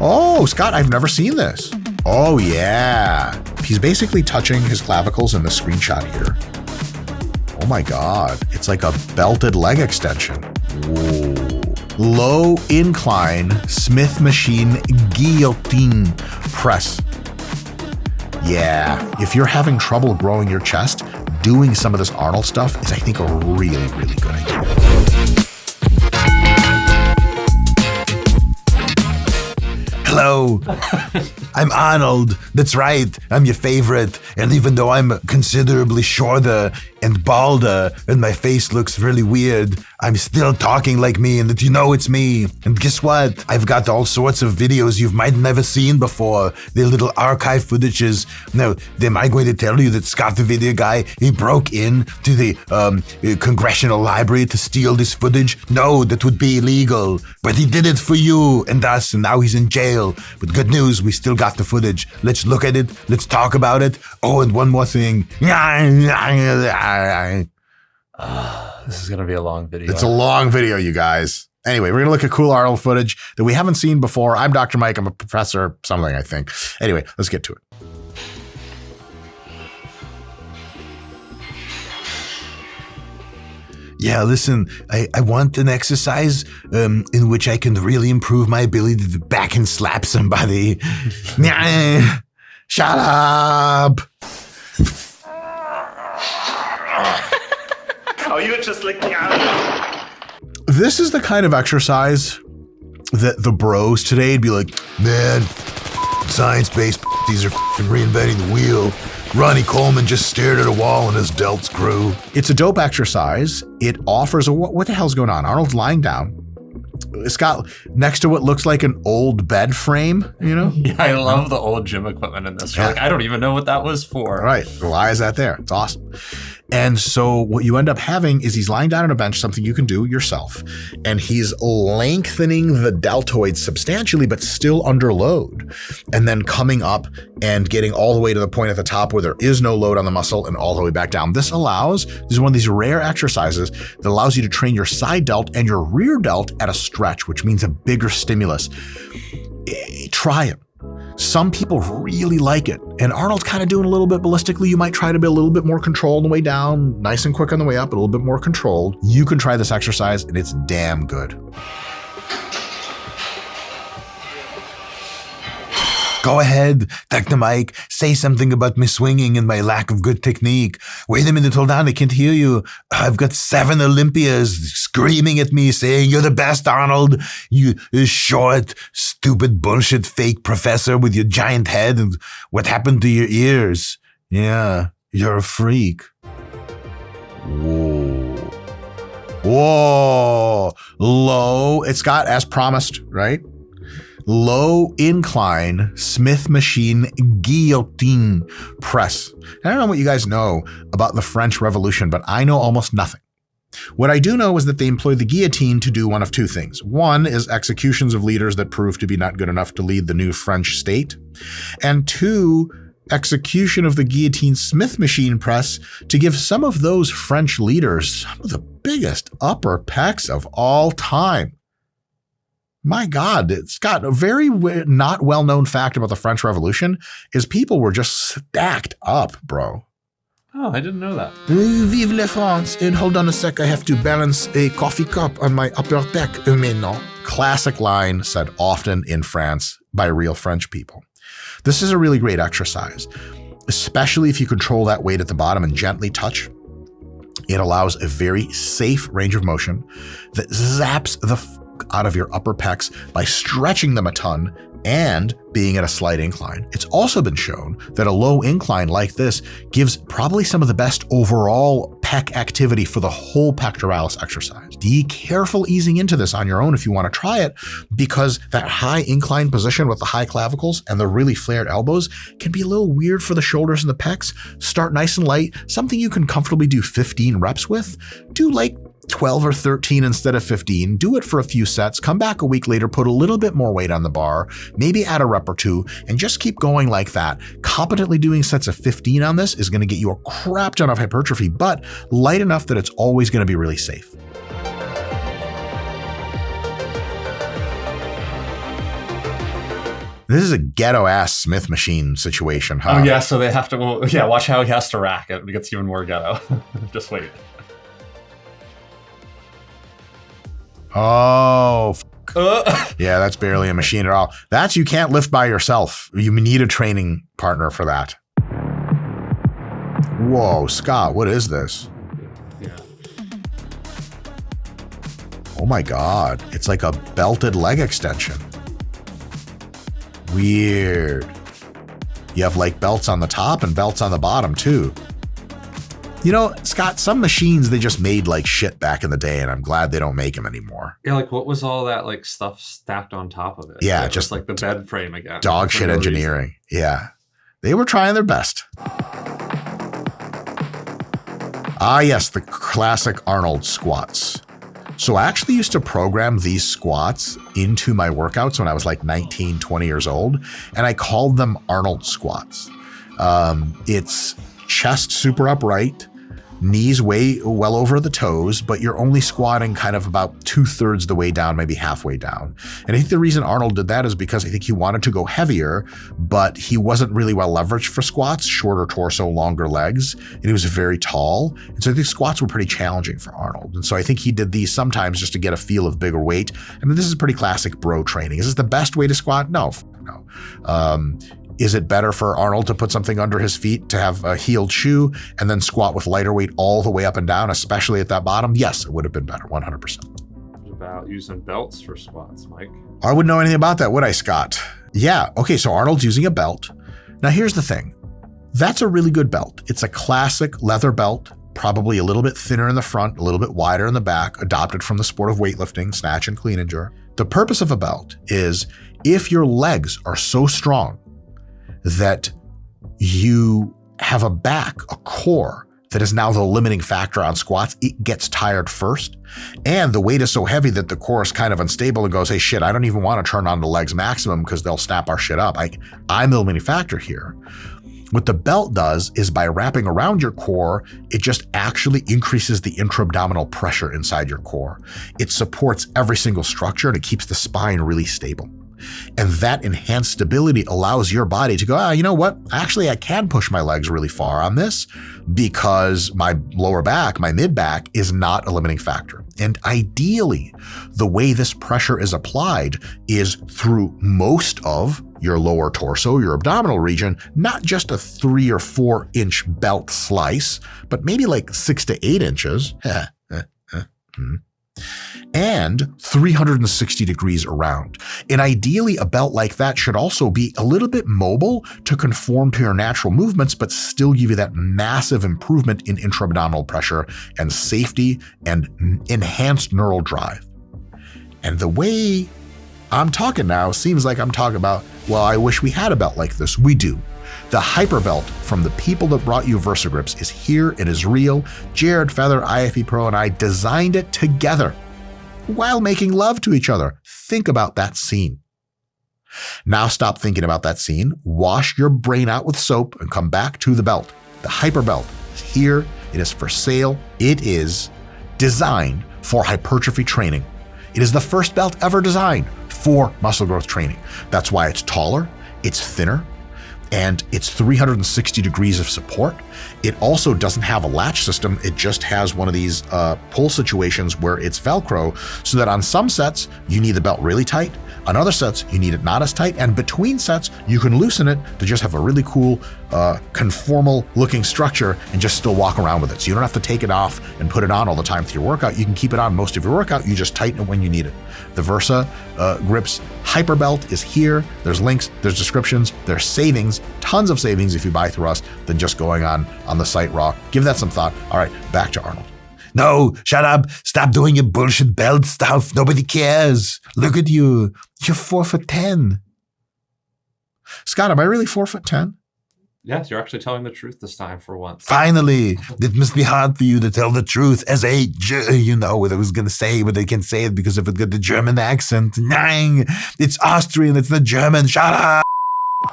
Oh, Scott, I've never seen this. Oh, yeah. He's basically touching his clavicles in the screenshot here. Oh my God. It's like a belted leg extension. Whoa. Low incline Smith machine guillotine press. Yeah. If you're having trouble growing your chest, doing some of this Arnold stuff is, I think, a really, really good idea. Hello, I'm Arnold. That's right, I'm your favorite. And even though I'm considerably shorter and balder and my face looks really weird, I'm still talking like me and that you know it's me. And guess what? I've got all sorts of videos you might never seen before. They're little archive footages. Now, am I going to tell you that Scott the video guy, he broke in to the Congressional Library to steal this footage? No, that would be illegal. But he did it for you and us, and now he's in jail. But good news, we still got the footage. Let's look at it. Let's talk about it. Oh, and one more thing. This is going to be a long video. It's a long video, you guys. Anyway, we're going to look at cool Arnold footage that we haven't seen before. I'm Dr. Mike. I'm a professor, something, I think. Anyway, let's get to it. Yeah, listen, I want an exercise in which I can really improve my ability to back and slap somebody. Shut up. Oh, you just like... This is the kind of exercise that the bros today would be like, man, science-based these are reinventing the wheel. Ronnie Coleman just stared at a wall and his delts grew. It's a dope exercise. It offers what the hell's going on? Arnold's lying down. Scott, next to what looks like an old bed frame, you know? Yeah, I love the old gym equipment in this. Yeah. Like, I don't even know what that was for. All right, why is that there? It's awesome. And so what you end up having is he's lying down on a bench, something you can do yourself, and he's lengthening the deltoid substantially, but still under load, and then coming up and getting all the way to the point at the top where there is no load on the muscle and all the way back down. This is one of these rare exercises that allows you to train your side delt and your rear delt at a stretch, which means a bigger stimulus. Try it. Some people really like it, and Arnold's kind of doing a little bit ballistically. You might try to be a little bit more controlled on the way down, nice and quick on the way up, a little bit more controlled. You can try this exercise, and it's damn good. Go ahead, Dr. Mike, say something about me swinging and my lack of good technique. Wait a minute, hold on, I can't hear you. I've got 7 Olympias screaming at me saying, you're the best, Arnold. You short, stupid, bullshit, fake professor with your giant head, and what happened to your ears? Yeah, you're a freak. Whoa. Whoa. Low, it's got, as promised, right? Low incline Smith machine guillotine press. I don't know what you guys know about the French Revolution, but I know almost nothing. What I do know is that they employed the guillotine to do one of two things. One is executions of leaders that proved to be not good enough to lead the new French state. And two, execution of the guillotine Smith machine press to give some of those French leaders some of the biggest upper pecs of all time. My God, Scott, a very not well-known fact about the French Revolution is people were just stacked up, bro. Oh, I didn't know that. Vive la France. And hold on a sec, I have to balance a coffee cup on my upper deck. Non. Classic line said often in France by real French people. This is a really great exercise, especially if you control that weight at the bottom and gently touch. It allows a very safe range of motion that zaps the out of your upper pecs by stretching them a ton and being at a slight incline. It's also been shown that a low incline like this gives probably some of the best overall pec activity for the whole pectoralis exercise. Be careful easing into this on your own if you want to try it, because that high incline position with the high clavicles and the really flared elbows can be a little weird for the shoulders and the pecs. Start nice and light, something you can comfortably do 15 reps with. Do like 12 or 13 instead of 15. Do it for a few sets. Come back a week later, put a little bit more weight on the bar, maybe add a rep or two, and just keep going like that. Competently doing sets of 15 on this is going to get you a crap ton of hypertrophy, but light enough that it's always going to be really safe. This is a ghetto-ass Smith machine situation, huh? Oh, yeah, so they have to, watch how he has to rack it. It gets even more ghetto. Just wait. Oh, yeah, that's barely a machine at all. You can't lift by yourself. You need a training partner for that. Whoa, Scott, what is this? Yeah. Oh my God, it's like a belted leg extension. Weird. You have like belts on the top and belts on the bottom too. You know, Scott, some machines, they just made like shit back in the day, and I'm glad they don't make them anymore. Yeah, like what was all that like stuff stacked on top of it? Yeah, it just like the bed frame again. Dog shit engineering. Yeah. They were trying their best. Ah, yes, the classic Arnold squats. So I actually used to program these squats into my workouts when I was like 19, 20 years old, and I called them Arnold squats. It's chest super upright, knees way well over the toes, but you're only squatting kind of about 2/3 the way down, maybe halfway down. And I think the reason Arnold did that is because I think he wanted to go heavier, but he wasn't really well leveraged for squats, shorter torso, longer legs, and he was very tall. And so I think squats were pretty challenging for Arnold. And so I think he did these sometimes just to get a feel of bigger weight. I mean, this is pretty classic bro training. Is this the best way to squat? No. Is it better for Arnold to put something under his feet, to have a heeled shoe, and then squat with lighter weight all the way up and down, especially at that bottom? Yes, it would have been better, 100%. What about using belts for squats, Mike? I wouldn't know anything about that, would I, Scott? Yeah, okay, so Arnold's using a belt. Now here's the thing. That's a really good belt. It's a classic leather belt, probably a little bit thinner in the front, a little bit wider in the back, adopted from the sport of weightlifting, snatch and clean and jerk. The purpose of a belt is if your legs are so strong that you have a back, a core that is now the limiting factor on squats, it gets tired first. And the weight is so heavy that the core is kind of unstable and goes, hey, shit, I don't even want to turn on the legs maximum because they'll snap our shit up. I'm the limiting factor here. What the belt does is by wrapping around your core, it just actually increases the intra-abdominal pressure inside your core. It supports every single structure and it keeps the spine really stable. And that enhanced stability allows your body to go, you know what? Actually, I can push my legs really far on this because my lower back, my mid back is not a limiting factor. And ideally, the way this pressure is applied is through most of your lower torso, your abdominal region, not just a 3 or 4 inch belt slice, but maybe like 6 to 8 inches. And 360 degrees around. And ideally, a belt like that should also be a little bit mobile to conform to your natural movements, but still give you that massive improvement in intra-abdominal pressure and safety and enhanced neural drive. And the way I'm talking now seems like I'm talking about, well, I wish we had a belt like this. We do. The Hyper Belt from the people that brought you VersaGrips is here. It is real. Jared Feather, IFE Pro, and I designed it together while making love to each other. Think about that scene. Now stop thinking about that scene, wash your brain out with soap, and come back to the belt. The Hyper Belt is here. It is for sale. It is designed for hypertrophy training. It is the first belt ever designed for muscle growth training. That's why it's taller, it's thinner, and it's 360 degrees of support. It also doesn't have a latch system. It just has one of these pull situations where it's Velcro, so that on some sets, you need the belt really tight. On other sets, you need it not as tight. And between sets, you can loosen it to just have a really cool, conformal looking structure and just still walk around with it. So you don't have to take it off and put it on all the time through your workout. You can keep it on most of your workout. You just tighten it when you need it. The Versa Grips Hyper Belt is here. There's links, there's descriptions, there's savings, tons of savings if you buy through us than just going on the site raw. Give that some thought. All right, back to Arnold. No, shut up. Stop doing your bullshit belt stuff. Nobody cares. Look at you. You're 4'10". Scott, am I really 4'10"? Yes, you're actually telling the truth this time for once. Finally, it must be hard for you to tell the truth as a, you know what I was going to say, but I can't say it because I've got the German accent. Nein, it's Austrian, it's not German. Shut up.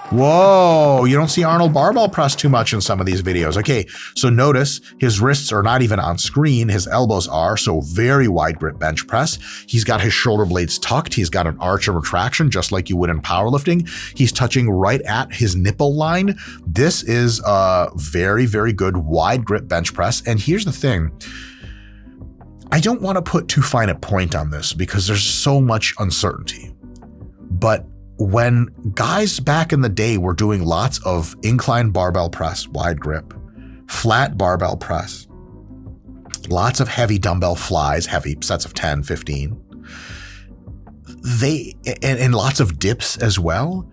Whoa, you don't see Arnold barbell press too much in some of these videos. Okay, so notice his wrists are not even on screen, his elbows are, so very wide grip bench press. He's got his shoulder blades tucked, he's got an arch of retraction just like you would in powerlifting. He's touching right at his nipple line. This is a very, very good wide grip bench press. And here's the thing, I don't want to put too fine a point on this because there's so much uncertainty, but when guys back in the day were doing lots of incline barbell press, wide grip, flat barbell press, lots of heavy dumbbell flies, heavy sets of 10, 15, and lots of dips as well,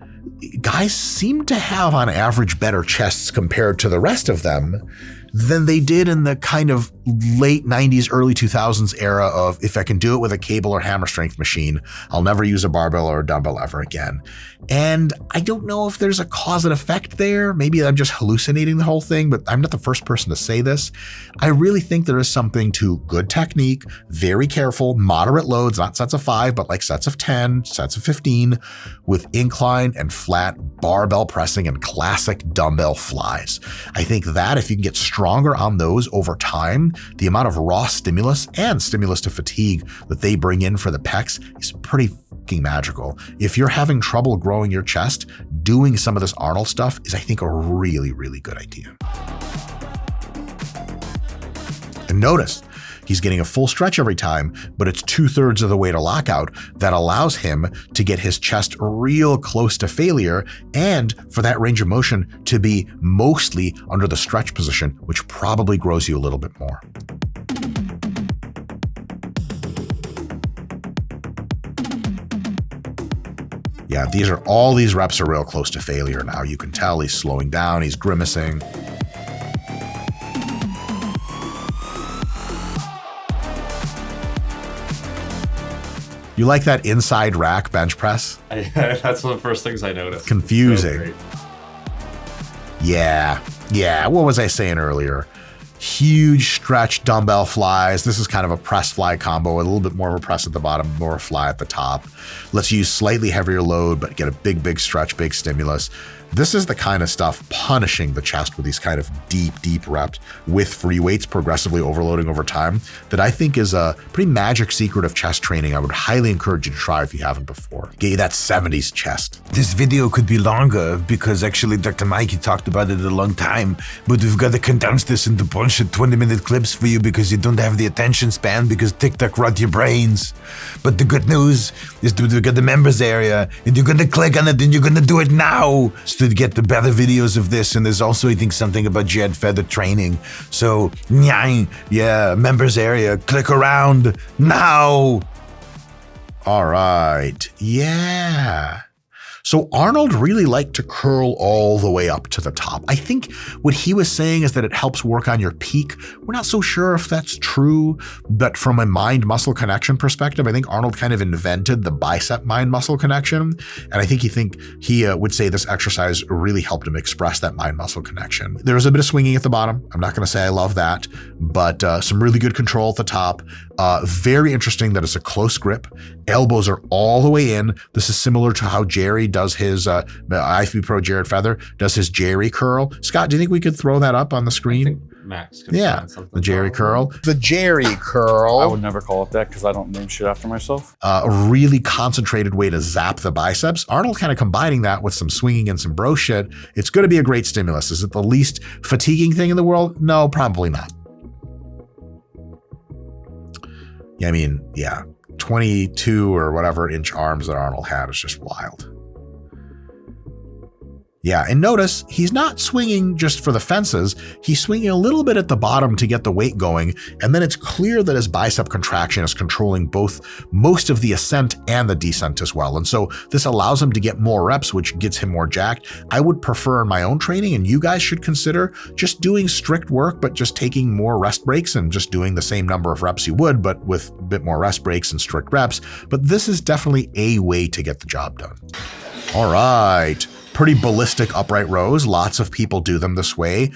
guys seem to have on average better chests compared to the rest of them than they did in the kind of late 90s, early 2000s era of, if I can do it with a cable or hammer strength machine, I'll never use a barbell or a dumbbell ever again. And I don't know if there's a cause and effect there. Maybe I'm just hallucinating the whole thing, but I'm not the first person to say this. I really think there is something to good technique, very careful, moderate loads, not sets of 5, but like sets of 10, sets of 15, with incline and flat barbell pressing and classic dumbbell flies. I think that if you can get stronger on those over time, the amount of raw stimulus and stimulus to fatigue that they bring in for the pecs is pretty fucking magical. If you're having trouble growing your chest, doing some of this Arnold stuff is, I think, a really, really good idea. And notice, he's getting a full stretch every time, but it's 2/3 of the way to lockout. That allows him to get his chest real close to failure and for that range of motion to be mostly under the stretch position, which probably grows you a little bit more. Yeah, all these reps are real close to failure now. You can tell he's slowing down, he's grimacing. You like that inside rack bench press? That's one of the first things I noticed. Confusing. Yeah. What was I saying earlier? Huge stretch dumbbell flies. This is kind of a press fly combo, a little bit more of a press at the bottom, more a fly at the top. Let's use slightly heavier load, but get a big stretch, big stimulus. This is the kind of stuff punishing the chest with these kind of deep reps with free weights progressively overloading over time that I think is a pretty magic secret of chest training. I would highly encourage you to try if you haven't before. Get you that 70s chest. This video could be longer because actually Dr. Mikey talked about it a long time, but we've got to condense this into bullshit 20-minute clips for you because you don't have the attention span because TikTok rot your brains. But the good news is that we've got the members area and you're going to click on it and you're going to do it now to get the better videos of this. And there's also, I think, something about Jed Feather training. So, yeah, members area, click around now. All right. Yeah. So Arnold really liked to curl all the way up to the top. I think what he was saying is that it helps work on your peak. We're not so sure if that's true, but from a mind-muscle connection perspective, I think Arnold kind of invented the bicep mind-muscle connection. And I think he would say this exercise really helped him express that mind-muscle connection. There was a bit of swinging at the bottom. I'm not going to say I love that, but some really good control at the top. Very interesting that it's a close grip. Elbows are all the way in. This is similar to how Jerry does his, IFB Pro Jared Feather does his Jerry curl. Scott, do you think we could throw that up on the screen? Max. Yeah, the Jerry curl. The Jerry curl. I would never call it that because I don't name shit after myself. A really concentrated way to zap the biceps. Arnold kind of combining that with some swinging and some bro shit. It's going to be a great stimulus. Is it the least fatiguing thing in the world? No, probably not. Yeah, I mean, yeah. 22 or whatever inch arms that Arnold had is just wild. Yeah, and notice he's not swinging just for the fences. He's swinging a little bit at the bottom to get the weight going, and then it's clear that his bicep contraction is controlling both most of the ascent and the descent as well. And so this allows him to get more reps, which gets him more jacked. I would prefer in my own training, and you guys should consider just doing strict work, but just taking more rest breaks and just doing the same number of reps you would, but with a bit more rest breaks and strict reps. But this is definitely a way to get the job done. All right. Pretty ballistic upright rows. Lots of people do them this way.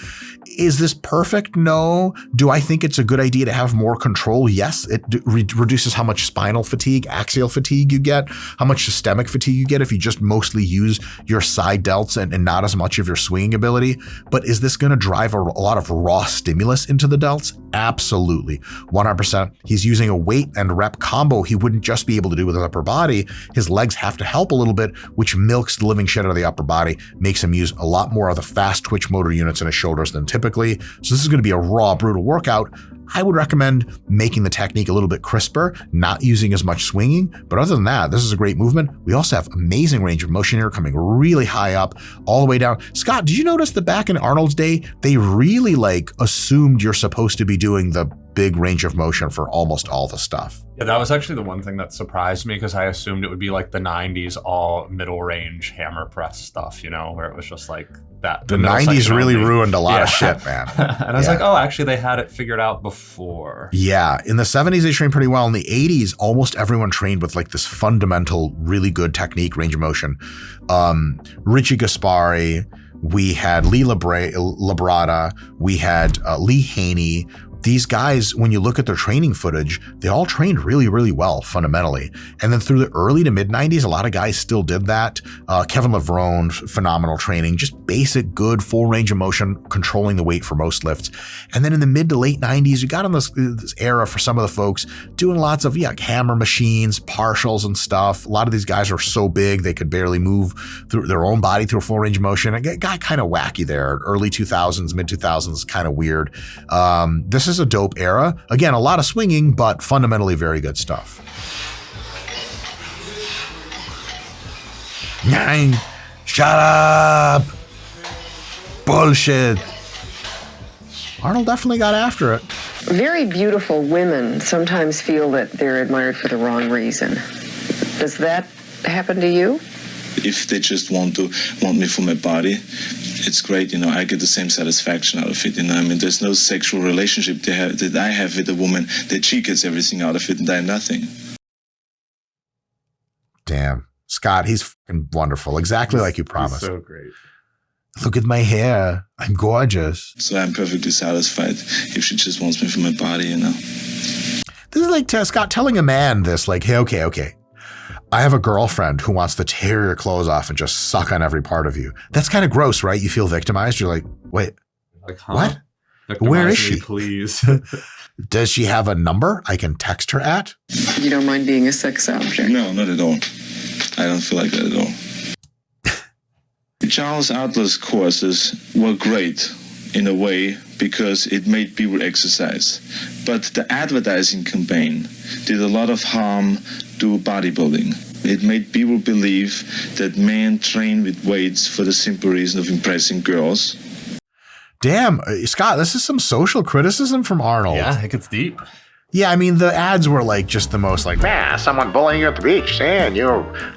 Is this perfect? No. Do I think it's a good idea to have more control? Yes. It reduces how much spinal fatigue, axial fatigue you get, how much systemic fatigue you get if you just mostly use your side delts and not as much of your swinging ability. But is this going to drive a lot of raw stimulus into the delts? Absolutely. 100%. He's using a weight and rep combo he wouldn't just be able to do with his upper body. His legs have to help a little bit, which milks the living shit out of the upper body, makes him use a lot more of the fast twitch motor units in his shoulders than typically. So this is going to be a raw, brutal workout. I would recommend making the technique a little bit crisper, not using as much swinging. But other than that, this is a great movement. We also have amazing range of motion here, coming really high up, all the way down. Scott, did you notice that back in Arnold's day, they really assumed you're supposed to be doing the big range of motion for almost all the stuff? Yeah, that was actually the one thing that surprised me, because I assumed it would be like the 90s all middle range hammer press stuff, where it was just like that. The 90s really ruined a lot of shit, man. And I was like, oh, actually they had it figured out before. Yeah, in the 70s they trained pretty well. In the 80s, almost everyone trained with this fundamental, really good technique, range of motion. Richie Gaspari, we had Lee Labrada, we had Lee Haney. These guys, when you look at their training footage, they all trained really, really well fundamentally. And then through the early to mid 90s, a lot of guys still did that. Kevin Levrone, phenomenal training, just basic, good, full range of motion, controlling the weight for most lifts. And then in the mid to late 90s, you got in this era for some of the folks doing lots of hammer machines, partials and stuff. A lot of these guys are so big, they could barely move through their own body through a full range of motion. It got kind of wacky there. Early 2000s, mid 2000s, kind of weird. This is a dope era. Again, a lot of swinging, but fundamentally very good stuff. Nine. Shut up. Bullshit. Arnold definitely got after it. Very beautiful women sometimes feel that they're admired for the wrong reason. Does that happen to you? If they just want me for my body, it's great. I get the same satisfaction out of it. There's no sexual relationship that I have with a woman that she gets everything out of it and I nothing. Damn. Scott, he's fucking wonderful. Exactly like you promised. He's so great. Look at my hair. I'm gorgeous. So I'm perfectly satisfied if she just wants me for my body, This is like Scott telling a man this, hey, okay. I have a girlfriend who wants to tear your clothes off and just suck on every part of you. That's kind of gross, right? You feel victimized. You're like, wait, Huh? what? Victimize Where is me, she? Please. Does she have a number I can text her at? You don't mind being a sex object? No, not at all. I don't feel like that at all. Charles Adler's courses were great in a way because it made people exercise. But the advertising campaign did a lot of harm to bodybuilding. It made people believe that men train with weights for the simple reason of impressing girls. Damn, Scott, this is some social criticism from Arnold. Yeah, it gets deep. Yeah, the ads were just the most man, someone bullying you at the beach saying you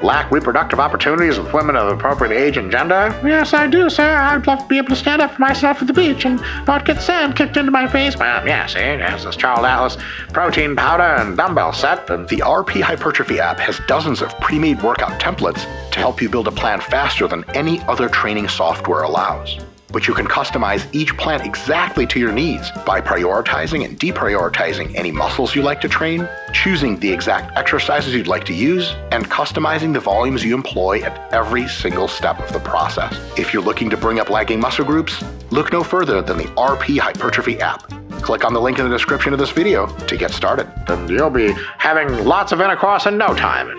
lack reproductive opportunities with women of appropriate age and gender. Yes, I do, sir. I'd love to be able to stand up for myself at the beach and not get sand kicked into my face. Well, yeah, see, there's this Charles Atlas protein powder and dumbbell set. And the RP Hypertrophy app has dozens of pre-made workout templates to help you build a plan faster than any other training software allows. But you can customize each plan exactly to your needs by prioritizing and deprioritizing any muscles you like to train, choosing the exact exercises you'd like to use, and customizing the volumes you employ at every single step of the process. If you're looking to bring up lagging muscle groups, look no further than the RP Hypertrophy app. Click on the link in the description of this video to get started. And you'll be having lots of intercourse in no time,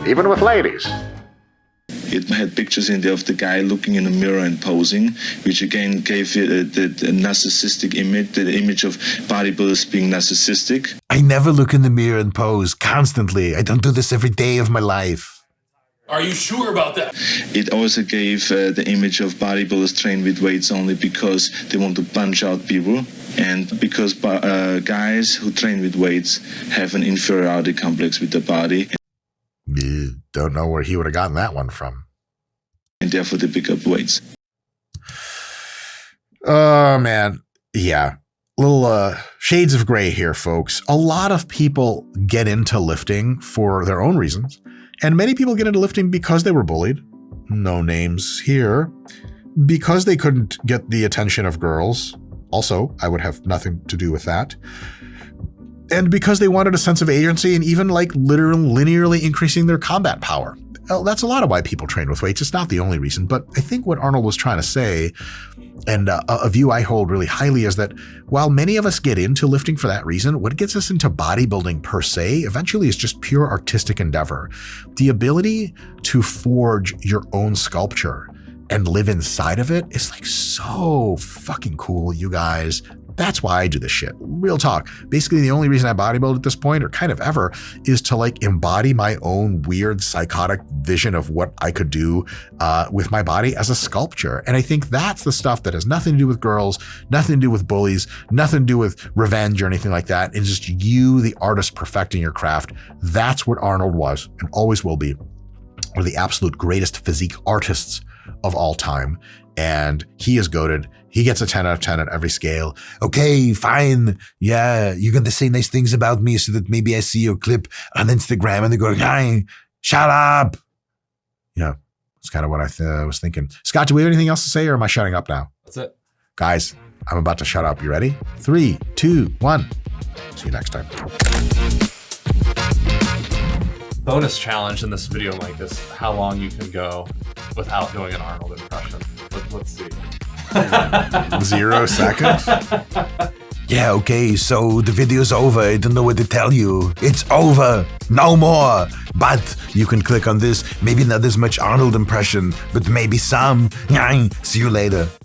even with ladies. It had pictures in there of the guy looking in the mirror and posing, which again gave it the narcissistic image, the image of bodybuilders being narcissistic. I never look in the mirror and pose constantly. I don't do this every day of my life. Are you sure about that? It also gave the image of bodybuilders train with weights only because they want to punch out people, and because guys who train with weights have an inferiority complex with their body. Don't know where he would have gotten that one from. And therefore they pick up weights. Oh, man. Yeah. Little shades of gray here, folks. A lot of people get into lifting for their own reasons. And many people get into lifting because they were bullied. No names here. Because they couldn't get the attention of girls. Also, I would have nothing to do with that. And because they wanted a sense of agency and even like literally linearly increasing their combat power. Well, that's a lot of why people train with weights. It's not the only reason, but I think what Arnold was trying to say, and a view I hold really highly, is that while many of us get into lifting for that reason, what gets us into bodybuilding per se eventually is just pure artistic endeavor. The ability to forge your own sculpture and live inside of it is like so fucking cool, you guys. That's why I do this shit. Real talk. Basically, the only reason I bodybuild at this point, or kind of ever, is to like embody my own weird psychotic vision of what I could do with my body as a sculpture. And I think that's the stuff that has nothing to do with girls, nothing to do with bullies, nothing to do with revenge or anything like that. It's just you, the artist, perfecting your craft. That's what Arnold was and always will be. One of the absolute greatest physique artists of all time. And he is goated. He gets a 10 out of 10 at every scale. Okay, fine. Yeah, you're going to say nice things about me so that maybe I see your clip on Instagram and they go, hey, shut up. Yeah, that's kind of what I was thinking. Scott, do we have anything else to say, or am I shutting up now? That's it. Guys, I'm about to shut up. You ready? 3, 2, 1. See you next time. Bonus challenge in this video, Mike, is how long you can go without doing an Arnold impression. Let's see. 0 seconds? Yeah, okay, so the video's over. I don't know what to tell you. It's over. No more. But you can click on this. Maybe not as much Arnold impression, but maybe some. See you later.